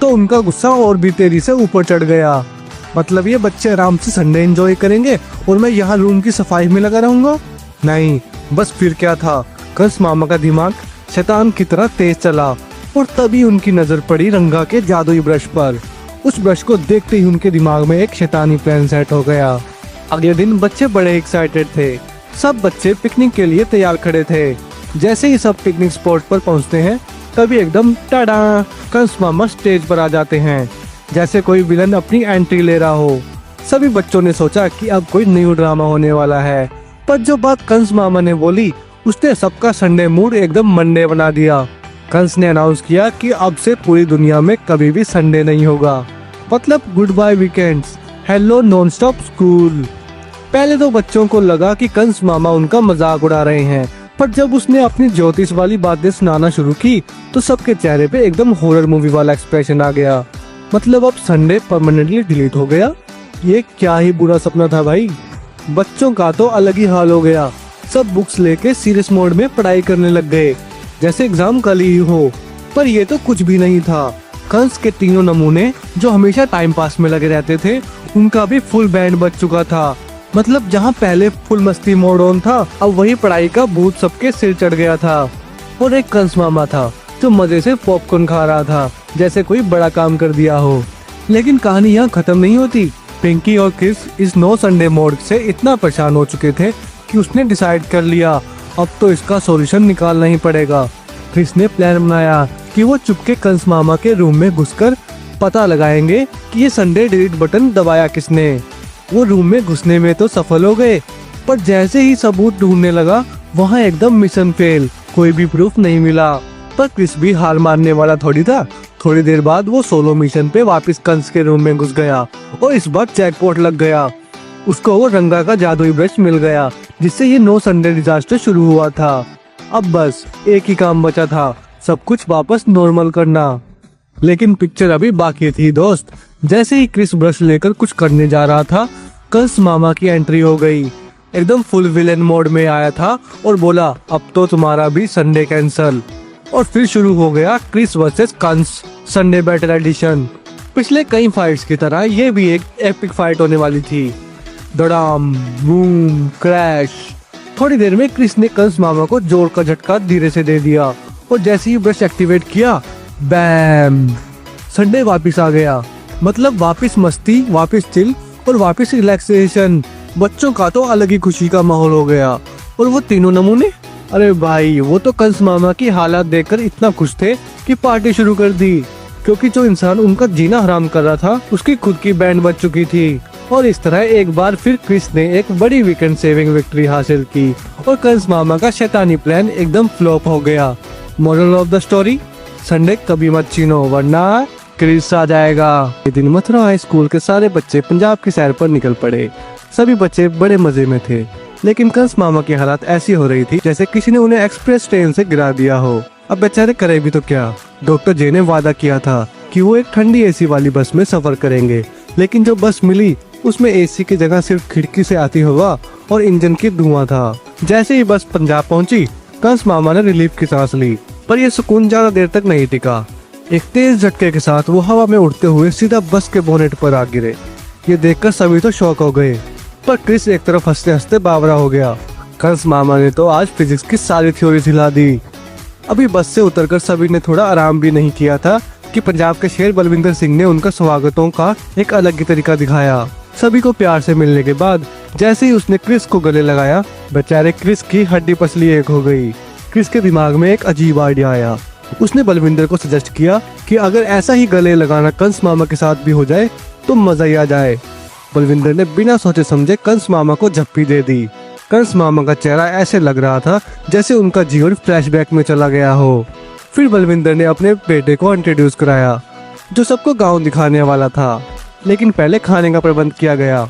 तो उनका गुस्सा और भी तेजी से ऊपर चढ़ गया। मतलब ये बच्चे आराम से संडे एंजॉय करेंगे और मैं यहाँ रूम की सफाई में लगा रहूंगा? नहीं, बस फिर क्या था, कंस मामा का दिमाग शैतान की तरह तेज चला और तभी उनकी नजर पड़ी रंगा के जादुई ब्रश पर। उस ब्रश को देखते ही उनके दिमाग में एक शैतानी प्लान सेट हो गया। अगले दिन बच्चे बड़े एक्साइटेड थे। सब बच्चे पिकनिक के लिए तैयार खड़े थे। जैसे ही सब पिकनिक स्पॉट पर पहुंचते हैं तभी एकदम टाडा कंस मामा स्टेज पर आ जाते हैं, जैसे कोई विलन अपनी एंट्री ले रहा हो। सभी बच्चों ने सोचा कि अब कोई न्यू ड्रामा होने वाला है, पर जो बात कंस मामा ने बोली उसने सबका संडे मूड एकदम मंडे बना दिया। कंस ने अनाउंस किया कि अब से पूरी दुनिया में कभी भी संडे नहीं होगा, मतलब goodbye weekends, hello non stop school. पहले तो बच्चों को लगा कि कंस मामा उनका मजाक उड़ा रहे हैं, पर जब उसने अपनी ज्योतिष वाली बातें सुनाना शुरू की तो सबके चेहरे पे एकदम हॉरर मूवी वाला एक्सप्रेशन आ गया। मतलब अब संडे परमानेंटली डिलीट हो गया। ये क्या ही बुरा सपना था भाई। बच्चों का तो अलग ही हाल हो गया। सब बुक्स लेके सीरियस मोड में पढ़ाई करने लग गए, जैसे एग्जाम कल ही हो। पर ये तो कुछ भी नहीं था। कंस के तीनों नमूने जो हमेशा टाइम पास में लगे रहते थे उनका भी फुल बैंड बज चुका था। मतलब जहाँ पहले फुल मस्ती मोड ऑन था, अब वही पढ़ाई का भूत सबके सिर चढ़ गया था। और एक कंस मामा था जो मजे से पॉपकॉर्न खा रहा था, जैसे कोई बड़ा काम कर दिया हो। लेकिन कहानी यहाँ खत्म नहीं होती। पिंकी और क्रिस इस नो संडे मोड से इतना परेशान हो चुके थे कि उसने डिसाइड कर लिया अब तो इसका सॉल्यूशन निकालना ही पड़ेगा। क्रिस ने प्लान बनाया कि वो चुपके कंस मामा के रूम में घुसकर पता लगाएंगे कि ये संडे डिलीट बटन दबाया किसने। वो रूम में घुसने में तो सफल हो गए, पर जैसे ही सबूत ढूंढने लगा वहाँ एकदम मिशन फेल, कोई भी प्रूफ नहीं मिला। पर क्रिस भी हार मानने वाला थोड़ी था। थोड़ी देर बाद वो सोलो मिशन पे वापस कंस के रूम में घुस गया और इस बार जैकपॉट लग गया। उसको वो रंगा का जादुई ब्रश मिल गया, जिससे ये नो संडे डिजास्टर शुरू हुआ था। अब बस एक ही काम बचा था, सब कुछ वापस नॉर्मल करना। लेकिन पिक्चर अभी बाकी थी दोस्त। जैसे ही क्रिस ब्रश लेकर कुछ करने जा रहा था, कंस मामा की एंट्री हो गई। एकदम फुल विलेन मोड में आया था और बोला, अब तो तुम्हारा भी संडे कैंसल। और फिर शुरू हो गया Kris versus Kans Sunday battle edition. पिछले कई फाइट्स की तरह ये भी एक एपिक फाइट होने वाली थी। धड़ाम, बूम, क्रैश। थोड़ी देर में क्रिस ने कंस मामा को जोर का झटका धीरे से दे दिया और जैसे ही ब्रश एक्टिवेट किया, बैम, संडे वापस आ गया। मतलब वापस मस्ती, वापस चिल और वापस रिलैक्सेशन। बच्चों का तो अलग ही खुशी का माहौल हो गया। और वो तीनों नमूने, अरे भाई वो तो कंस मामा की हालत देखकर इतना खुश थे कि पार्टी शुरू कर दी, क्योंकि जो इंसान उनका जीना हराम कर रहा था उसकी खुद की बैंड बज चुकी थी। और इस तरह एक बार फिर क्रिस ने एक बड़ी वीकेंड सेविंग विक्ट्री हासिल की और कंस मामा का शैतानी प्लान एकदम फ्लॉप हो गया। Moral of the story, Sunday कभी मत छीनो वरना क्रिस आ जाएगा। ये दिन मथुरा हाई स्कूल के सारे बच्चे पंजाब की सैर पर निकल पड़े। सभी बच्चे बड़े मजे में थे, लेकिन कंस मामा की हालत ऐसी हो रही थी जैसे किसी ने उन्हें एक्सप्रेस ट्रेन से गिरा दिया हो। अब बेचारे करे भी तो क्या। डॉक्टर जे ने वादा किया था कि वो एक ठंडी एसी वाली बस में सफर करेंगे, लेकिन जो बस मिली उसमें एसी की जगह सिर्फ खिड़की से आती हवा और इंजन की धुआं था। जैसे ही बस पंजाब पहुंची, कंस मामा ने रिलीफ की सांस ली, पर यह सुकून ज्यादा देर तक नहीं टिका। एक तेज झटके के साथ वो हवा में उड़ते हुए सीधा बस के बोनेट पर आ गिरे। ये देखकर सभी तो शॉक हो गए, पर क्रिस एक तरफ हंसते हंसते बावरा हो गया। कंस मामा ने तो आज फिजिक्स की सारी थ्योरी हिला दी। अभी बस से उतरकर सभी ने थोड़ा आराम भी नहीं किया था कि पंजाब के शेर बलविंदर सिंह ने उनका स्वागतों का एक अलग ही तरीका दिखाया। सभी को प्यार से मिलने के बाद जैसे ही उसने क्रिस को गले लगाया, बेचारे क्रिस की हड्डी पसली एक हो गई। क्रिस के दिमाग में एक अजीब आइडिया आया। उसने बलविंदर को सजेस्ट किया कि अगर ऐसा ही गले लगाना कंस मामा के साथ भी हो जाए तो मजा ही आ जाए। बलविंदर ने बिना सोचे समझे कंस मामा को झप्पी दे दी। कंस मामा का चेहरा ऐसे लग रहा था जैसे उनका जीवन फ्लैशबैक में चला गया हो। फिर बलविंदर ने अपने बेटे को इंट्रोड्यूस कराया, जो सबको गांव दिखाने वाला था। लेकिन पहले खाने का प्रबंध किया गया।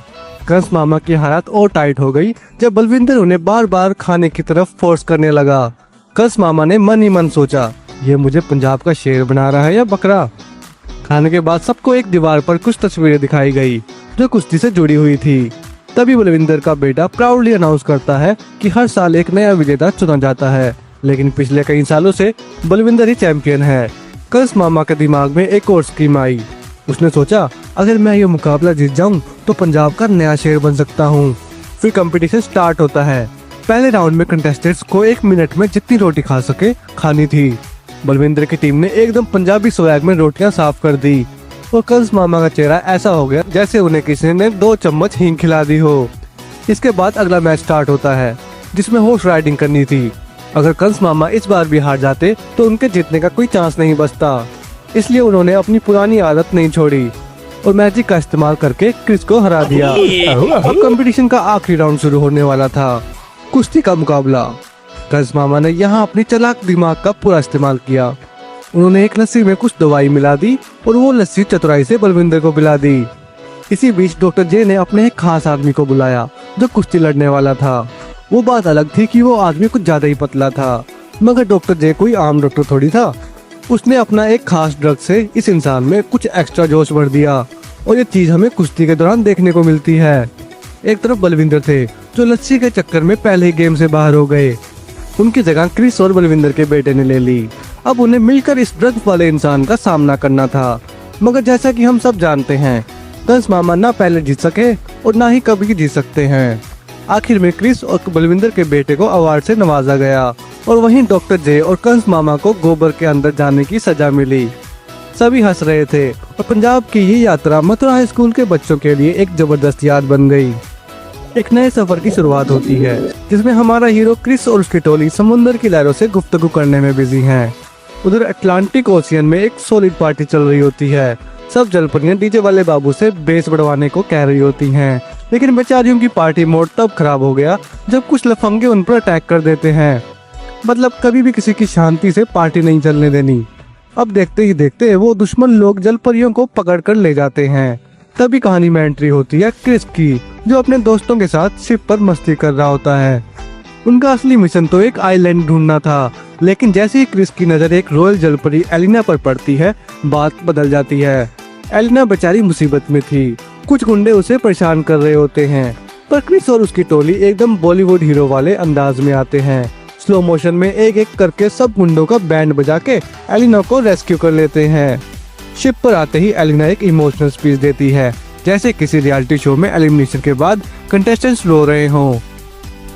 कंस मामा की हालत और टाइट हो गई जब बलविंदर उन्हें बार बार खाने की तरफ फोर्स करने लगा। कंस मामा ने मन ही मन सोचा, ये मुझे पंजाब का शेर बना रहा है या बकरा। खाने के बाद सबको एक दीवार पर कुछ तस्वीरें दिखाई गई जो कुश्ती से जुड़ी हुई थी। तभी बलविंदर का बेटा प्राउडली अनाउंस करता है कि हर साल एक नया विजेता चुना जाता है, लेकिन पिछले कई सालों से बलविंदर ही चैंपियन है। कंस मामा के दिमाग में एक और स्कीम आई। उसने सोचा, अगर मैं ये मुकाबला जीत जाऊं तो पंजाब का नया शेर बन सकता हूं। फिर कंपटीशन स्टार्ट होता है। पहले राउंड में कंटेस्टेंट्स को 1 मिनट में जितनी रोटी खा सके खानी थी। बलविंदर की टीम ने एकदम पंजाबी स्वैग में रोटियां साफ कर दी और कंस मामा का चेहरा ऐसा हो गया जैसे उन्हें किसी ने 2 चम्मच हींग खिला दी हो। इसके बाद अगला मैच स्टार्ट होता है, जिसमें हॉर्स राइडिंग करनी थी। अगर कंस मामा इस बार भी हार जाते तो उनके जीतने का कोई चांस नहीं बचता, इसलिए उन्होंने अपनी पुरानी आदत नहीं छोड़ी और मैजिक का इस्तेमाल करके क्रिस को हरा दिया। अब कंपटीशन का आखिरी राउंड शुरू होने वाला था, कुश्ती का मुकाबला। कंस मामा ने यहाँ अपनी चालाक दिमाग का पूरा इस्तेमाल किया। उन्होंने एक लस्सी में कुछ दवाई मिला दी और वो लस्सी चतुराई से बलविंदर को पिला दी। इसी बीच डॉक्टर जे ने अपने एक खास आदमी को बुलाया जो कुश्ती लड़ने वाला था। वो बात अलग थी कि वो आदमी कुछ ज्यादा ही पतला था, मगर डॉक्टर जे कोई आम डॉक्टर थोड़ी था। उसने अपना एक खास ड्रग से इस इंसान में कुछ एक्स्ट्रा जोश भर दिया और ये चीज हमें कुश्ती के दौरान देखने को मिलती है। एक तरफ बलविंदर थे जो लस्सी के चक्कर में पहले ही गेम से बाहर हो गए। उनकी जगह क्रिस और बलविंदर के बेटे ने ले ली। अब उन्हें मिलकर इस ड्रग वाले इंसान का सामना करना था, मगर जैसा कि हम सब जानते हैं, कंस मामा ना पहले जीत सके और ना ही कभी जीत सकते हैं। आखिर में क्रिस और बलविंदर के बेटे को अवार्ड से नवाजा गया और वहीं डॉक्टर जे और कंस मामा को गोबर के अंदर जाने की सजा मिली। सभी हंस रहे थे और पंजाब की ये यात्रा मथुरा हाई स्कूल के बच्चों के लिए एक जबरदस्त याद बन गई। एक नए सफर की शुरुआत होती है जिसमें हमारा हीरो क्रिस और उसकी टोली समुद्र की लहरों से गुफ्तगू करने में बिजी हैं। उधर अटलांटिक ओशियन में एक सॉलिड पार्टी चल रही होती है। सब जलपरियां डीजे वाले बाबू से बेस बढ़वाने को कह रही होती हैं, लेकिन बेचारियों की पार्टी मोड तब खराब हो गया जब कुछ लफंगे उन पर अटैक कर देते हैं। मतलब कभी भी किसी की शांति से पार्टी नहीं चलने देनी। अब देखते ही देखते वो दुश्मन लोग जलपरियों को पकड़ कर ले जाते हैं। तभी कहानी में एंट्री होती है क्रिस की, जो अपने दोस्तों के साथ शिप पर मस्ती कर रहा होता है। उनका असली मिशन तो एक आइलैंड ढूंढना था, लेकिन जैसे ही क्रिस की नजर एक रॉयल जलपरी एलिना पर पड़ती है, बात बदल जाती है। एलिना बेचारी मुसीबत में थी, कुछ गुंडे उसे परेशान कर रहे होते हैं, पर क्रिस और उसकी टोली एकदम बॉलीवुड हीरो वाले अंदाज में आते हैं। स्लो मोशन में एक एक करके सब गुंडों का बैंड बजा के एलिना को रेस्क्यू कर लेते हैं। शिप पर आते ही एलिना एक इमोशनल स्पीच देती है, जैसे किसी रियलिटी शो में एलिमिनेशन के बाद कंटेस्टेंट्स रो रहे हों।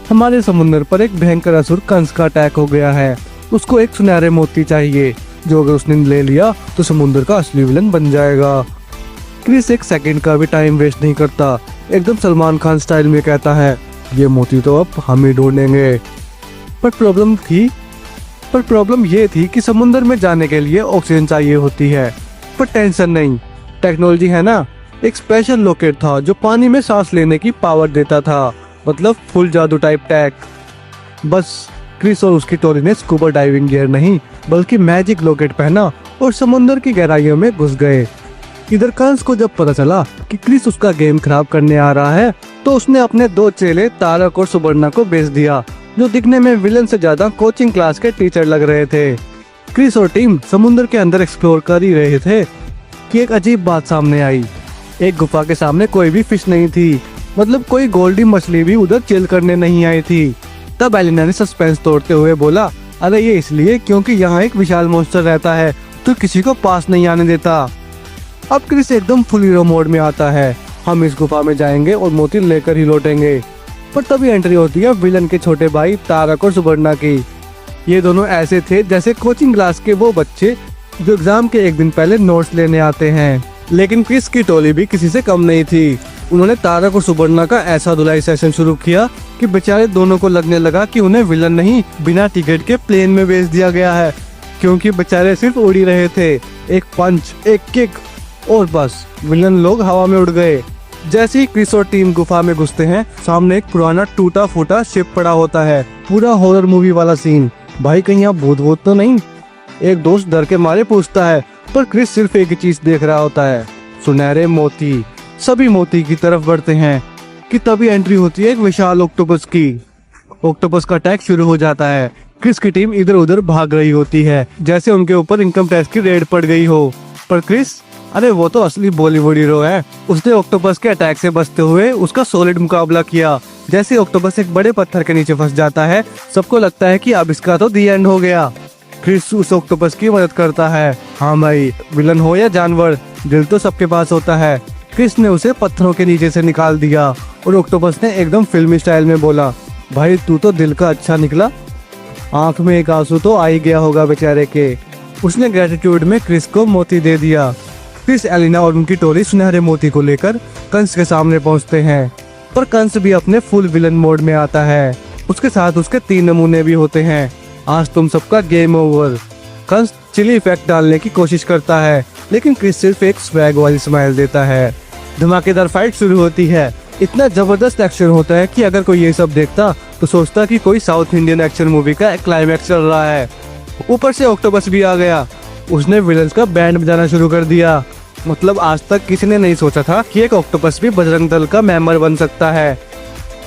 हमारे समुद्र पर एक भयंकर असुर कंस का अटैक हो गया है। उसको एक सुनहरे मोती चाहिए, जो अगर उसने ले लिया तो समुद्र का असली विलन बन जाएगा। क्रिस एक सेकंड का भी टाइम वेस्ट नहीं करता, एकदम सलमान खान स्टाइल में कहता है, ये मोती तो अब हम ही ढूंढेंगे। पर प्रॉब्लम ये थी कि समुद्र में जाने के लिए ऑक्सीजन चाहिए होती है। पर टेंशन नहीं, टेक्नोलॉजी है ना। एक स्पेशल लॉकेट था जो पानी में सांस लेने की पावर देता था, मतलब फुल जादू टाइप टैक। बस क्रिस और उसकी टोली ने स्कूबा डाइविंग गियर नहीं बल्कि मैजिक लॉकेट पहना और समुद्र की गहराइयों में घुस गए। इधर कंस को जब पता चला कि क्रिस उसका गेम खराब करने आ रहा है, तो उसने अपने 2 चेले तारक और सुबर्णा को भेज दिया, जो दिखने में विलन से ज्यादा कोचिंग क्लास के टीचर लग रहे थे। क्रिस और टीम समुद्र के अंदर एक्सप्लोर कर ही रहे थे कि एक अजीब बात सामने आई। एक गुफा के सामने कोई भी फिश नहीं थी, मतलब कोई गोल्डी मछली भी उधर चिल करने नहीं आई थी। तब एलिना ने सस्पेंस तोड़ते हुए बोला, अरे ये इसलिए क्योंकि यहाँ एक विशाल मॉन्स्टर रहता है तो किसी को पास नहीं आने देता। अब क्रिस एकदम फुल हीरो मोड में आता है, हम इस गुफा में जाएंगे और मोती लेकर ही लौटेंगे। पर तभी एंट्री होती है विलन के छोटे भाई तारक और सुबर्णा की। ये दोनों ऐसे थे जैसे कोचिंग क्लास के वो बच्चे जो एग्जाम के एक दिन पहले नोट्स लेने आते हैं। लेकिन क्रिस की टोली भी किसी से कम नहीं थी। उन्होंने तारक और सुबर्णा का ऐसा धुलाई सेशन शुरू किया कि बेचारे दोनों को लगने लगा कि उन्हें विलन नहीं बिना टिकट के प्लेन में भेज दिया गया है, क्योंकि बेचारे सिर्फ उड़ ही रहे थे। एक पंच, एक किक और बस विलन लोग हवा में उड़ गए। जैसे ही क्रिस और टीम गुफा में घुसते हैं, सामने एक पुराना टूटा फूटा शिप पड़ा होता है, पूरा हॉरर मूवी वाला सीन। भाई कहीं यहाँ भूत तो नहीं? एक दोस्त डर के मारे पूछता है, पर क्रिस सिर्फ एक ही चीज देख रहा होता है, सुनहरे मोती। सभी मोती की तरफ बढ़ते हैं कि तभी एंट्री होती है एक विशाल ऑक्टोपस की। ऑक्टोपस का अटैक शुरू हो जाता है। क्रिस की टीम इधर उधर भाग रही होती है, जैसे उनके ऊपर इनकम टैक्स की रेड पड़ गई हो। पर क्रिस, अरे वो तो असली बॉलीवुड हीरो है, उसने ऑक्टोपस के अटैक से बचते हुए उसका सॉलिड मुकाबला किया। जैसे ऑक्टोपस एक बड़े पत्थर के नीचे फंस जाता है, सबको लगता है कि अब इसका तो दी एंड हो गया। क्रिस उस ऑक्टोपस की मदद करता है। हाँ भाई, विलन हो या जानवर, दिल तो सबके पास होता है। क्रिस ने उसे पत्थरों के नीचे से निकाल दिया और ऑक्टोपस ने एकदम फिल्मी स्टाइल में बोला, भाई तू तो दिल का अच्छा निकला। आंख में एक आंसू तो आ ही गया होगा बेचारे के। उसने ग्रेटिट्यूड में क्रिस को मोती दे दिया। क्रिस, एलिना और उनकी टोली सुनहरे मोती को लेकर कंस के सामने पहुंचते हैं, पर कंस भी अपने फुल विलन मोड में आता है। उसके साथ उसके 3 नमूने भी होते हैं। आज तुम सबका game over. Kans chilli effect डालने की कोशिश करता है, लेकिन क्रिस सिर्फ एक स्वैग वाली स्माइल देता है। धमाकेदार फाइट शुरू होती है। इतना जबरदस्त एक्शन होता है कि अगर कोई ये सब देखता तो सोचता कि कोई साउथ इंडियन एक्शन मूवी का क्लाइमैक्स चल रहा है। ऊपर से ऑक्टोपस भी आ गया, उसने विलन्स का बैंड बजाना शुरू कर दिया। मतलब आज तक किसी ने नहीं सोचा था कि एक ऑक्टोपस भी बजरंग दल का मेंबर बन सकता है।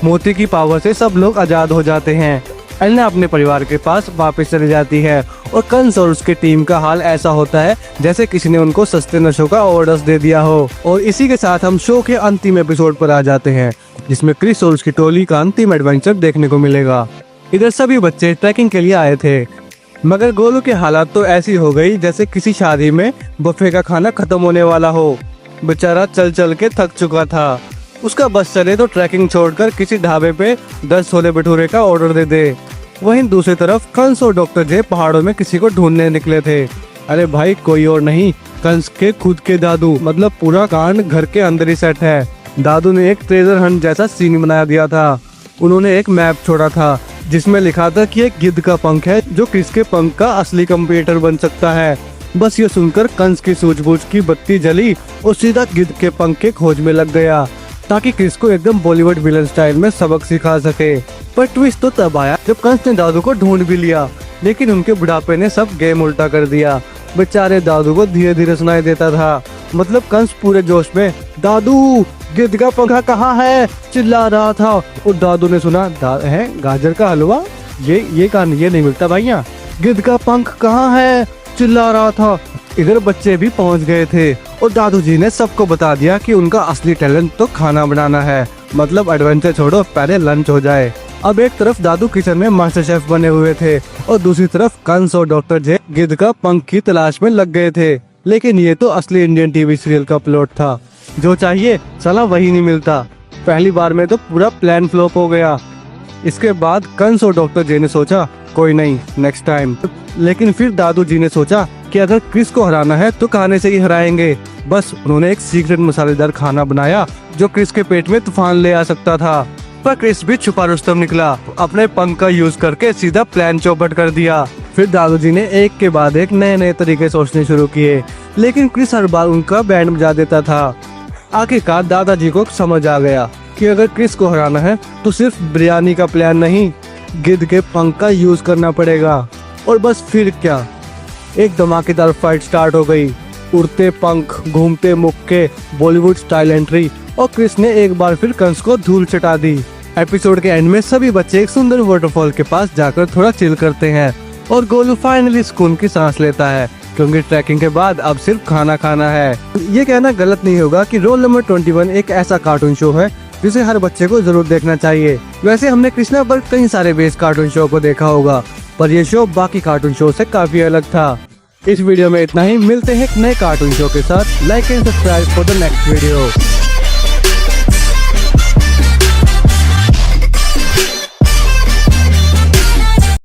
मोती की पावर से सब लोग आजाद हो जाते हैं। एलिना अपने परिवार के पास वापस चली जाती है और कंस और उसकी टीम का हाल ऐसा होता है जैसे किसी ने उनको सस्ते नशों का ओवरडोज दे दिया हो। और इसी के साथ हम शो के अंतिम एपिसोड पर आ जाते हैं, जिसमें क्रिस और उसकी टोली का अंतिम एडवेंचर देखने को मिलेगा। इधर सभी बच्चे ट्रैकिंग के लिए आए थे, मगर गोलू के हालात तो ऐसी हो गई जैसे किसी शादी में बफे का खाना खत्म होने वाला हो। बेचारा चल चल के थक चुका था। उसका बस चले तो ट्रैकिंग छोड़कर किसी ढाबे पे 10 छोले भटूरे का ऑर्डर दे दे। वहीं दूसरी तरफ कंस और डॉक्टर जे पहाड़ों में किसी को ढूंढने निकले थे। अरे भाई, कोई और नहीं, कंस के खुद के दादू। मतलब पूरा कांड घर के अंदर ही सेट है। दादू ने एक ट्रेजर हंट जैसा सीन बना दिया था। उन्होंने एक मैप छोड़ा था जिसमें लिखा था कि एक गिद्ध का पंख है जो क्रिस के पंख का असली कंप्यूटर बन सकता है। बस ये सुनकर कंस की सूझबूझ की बत्ती जली और सीधा गिद्ध के पंख के खोज में लग गया, ताकि क्रिस को एकदम बॉलीवुड विलन स्टाइल में सबक सिखा सके। पर ट्विस्ट तो तब आया जब कंस ने दादू को ढूंढ भी लिया, लेकिन उनके बुढ़ापे ने सब गेम उल्टा कर दिया। बेचारे दादू को धीरे धीरे सुनाई देता था मतलब कंस पूरे जोश में दादू गिद्ध का पंखा कहाँ है चिल्ला रहा था। और दादू ने सुना है गाजर का हलवा, ये कहानी ये नहीं मिलता भैया। गिद्ध का पंख कहाँ है चिल्ला रहा था। इधर बच्चे भी पहुंच गए थे और दादू जी ने सबको बता दिया कि उनका असली टैलेंट तो खाना बनाना है, मतलब एडवेंचर छोड़ो पहले लंच हो जाए। अब एक तरफ दादू किचन में मास्टर शेफ बने हुए थे और दूसरी तरफ कंस और डॉक्टर जे गिद्ध का पंख की तलाश में लग गए थे। लेकिन ये तो असली इंडियन टीवी सीरियल का प्लॉट था, जो चाहिए साला वही नहीं मिलता। पहली बार में तो पूरा प्लान फ्लॉप हो गया। इसके बाद कंस और डॉक्टर जे ने सोचा कोई नहीं नेक्स्ट टाइम। लेकिन फिर दादू जी ने सोचा कि अगर क्रिस को हराना है तो खाने से ही हराएंगे। बस उन्होंने एक सीक्रेट मसालेदार खाना बनाया जो क्रिस के पेट में तूफान ले आ सकता था। पर क्रिस भी छुपा रुस्तम निकला, अपने पंख का यूज करके सीधा प्लान चौपट कर दिया। फिर दादू जी ने एक के बाद एक नए नए तरीके सोचने शुरू किए, लेकिन क्रिस हर बार उनका बैंड बजा देता था। आखिरकार दादाजी को समझ आ गया कि अगर क्रिस को हराना है तो सिर्फ बिरयानी का प्लान नहीं, गिद्ध के पंख का यूज करना पड़ेगा। और बस फिर क्या, एक धमाकेदार फाइट स्टार्ट हो गई। उड़ते पंख, घूमते मुक्के, बॉलीवुड स्टाइल एंट्री और क्रिस ने एक बार फिर कंस को धूल चटा दी। एपिसोड के एंड में सभी बच्चे एक सुंदर वाटरफॉल के पास जाकर थोड़ा चिल करते हैं और गोलू फाइनली सुकून की सांस लेता है, क्योंकि ट्रैकिंग के बाद अब सिर्फ खाना खाना है। ये कहना गलत नहीं होगा कि रोल नंबर 21 एक ऐसा कार्टून शो है जिसे हर बच्चे को जरूर देखना चाहिए। वैसे हमने कृष्णा पर कई सारे बेस कार्टून शो को देखा होगा, पर यह शो बाकी कार्टून शो से काफी अलग था। इस वीडियो में इतना ही, मिलते हैं एक नए कार्टून शो के साथ। Like and subscribe for the next video.